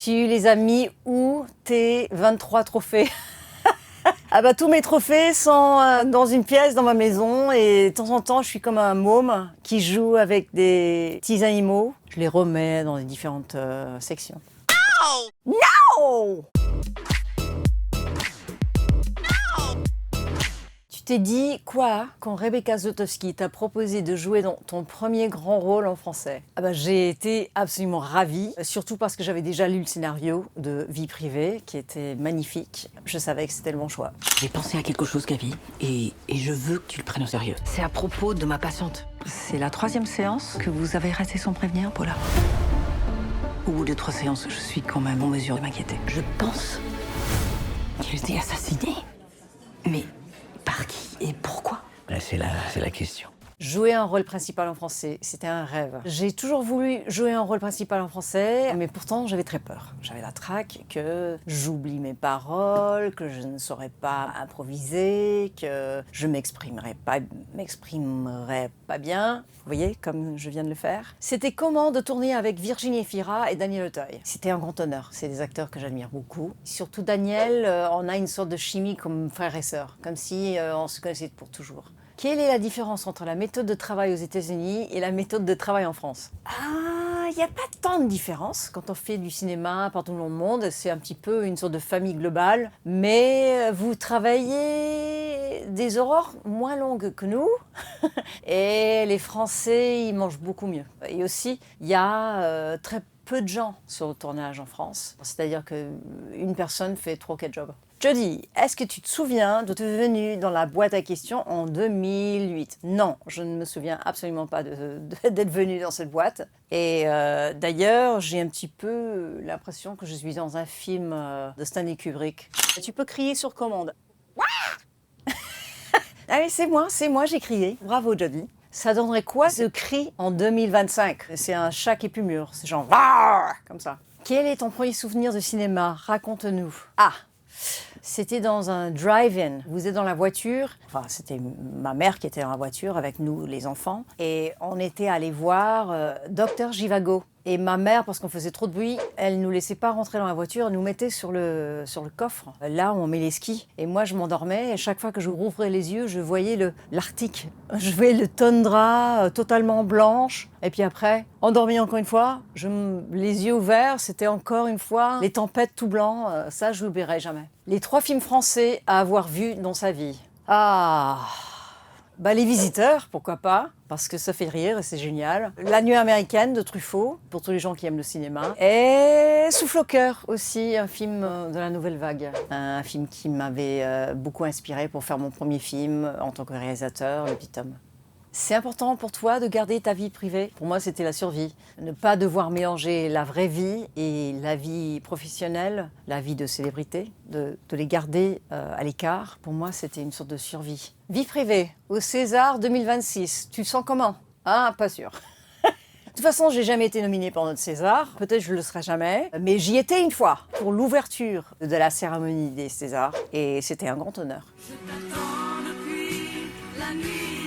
Tu les as mis où, tes 23 trophées? Ah bah tous mes trophées sont dans une pièce dans ma maison et de temps en temps je suis comme un môme qui joue avec des petits animaux. Je les remets dans les différentes sections. No! Tu t'es dit quoi quand Rebecca Zlotowski t'a proposé de jouer dans ton premier grand rôle en français? Ah bah, j'ai été absolument ravie, surtout parce que j'avais déjà lu le scénario de Vie privée qui était magnifique. Je savais que c'était le bon choix. J'ai pensé à quelque chose, Gaby, et je veux que tu le prennes au sérieux. C'est à propos de ma patiente. C'est la 3e séance que vous avez ratée sans prévenir, Paula. Au bout de 3 séances, je suis quand même en mesure de m'inquiéter. Je pense qu'elle était assassinée. Mais par qui et pourquoi? C'est la question. Jouer un rôle principal en français, c'était un rêve. J'ai toujours voulu jouer un rôle principal en français, mais pourtant j'avais très peur. J'avais la traque que j'oublie mes paroles, que je ne saurais pas improviser, que je m'exprimerais pas bien. Vous voyez, comme je viens de le faire. C'était comment de tourner avec Virginie Efira et Daniel Auteuil. C'était un grand honneur. C'est des acteurs que j'admire beaucoup. Surtout Daniel, on a une sorte de chimie comme frère et sœur, comme si on se connaissait pour toujours. Quelle est la différence entre la méthode de travail aux États-Unis et la méthode de travail en France? Il n'y a pas tant de différence. Quand on fait du cinéma partout dans le monde, c'est un petit peu une sorte de famille globale. Mais vous travaillez des aurores moins longues que nous. Et les Français, ils mangent beaucoup mieux. Et aussi, il y a très peu de gens sur le tournage en France. C'est-à-dire qu'une personne fait 3 ou 4 jobs. Jodie, est-ce que tu te souviens de te venue dans la boîte à questions en 2008? Non, je ne me souviens absolument pas d'être venue dans cette boîte. Et d'ailleurs, j'ai un petit peu l'impression que je suis dans un film de Stanley Kubrick. Tu peux crier sur commande. Allez, c'est moi, j'ai crié. Bravo, Jodie. Ça donnerait quoi ce cri en 2025? C'est un chat qui est plus mûr, c'est genre comme ça. Quel est ton premier souvenir de cinéma? Raconte-nous. Ah, c'était dans un drive-in. Vous êtes dans la voiture. Enfin, c'était ma mère qui était dans la voiture avec nous, les enfants. Et on était allés voir Dr Zhivago. Et ma mère, parce qu'on faisait trop de bruit, elle nous laissait pas rentrer dans la voiture, elle nous mettait sur le coffre. Là où on met les skis. Et moi, je m'endormais et chaque fois que je rouvrais les yeux, je voyais l'Arctique. Je voyais le toundra totalement blanche. Et puis après, endormie encore une fois, les yeux ouverts, c'était encore une fois les tempêtes tout blanc. Ça, je l'oublierai jamais. Les 3 films français à avoir vus dans sa vie. Les Visiteurs, pourquoi pas, parce que ça fait rire et c'est génial. La Nuit américaine de Truffaut, pour tous les gens qui aiment le cinéma. Et Souffle au cœur aussi, un film de la nouvelle vague. Un film qui m'avait beaucoup inspiré pour faire mon premier film en tant que réalisateur, Le Petit Homme. C'est important pour toi de garder ta vie privée? Pour moi, c'était la survie. Ne pas devoir mélanger la vraie vie et la vie professionnelle, la vie de célébrité, de les garder à l'écart. Pour moi, c'était une sorte de survie. Vie privée, au César 2026, tu te sens comment? Pas sûr. De toute façon, j'ai jamais été nominée pour notre César. Peut-être je le serai jamais. Mais j'y étais une fois pour l'ouverture de la cérémonie des Césars. Et c'était un grand honneur. Je t'attends depuis la nuit.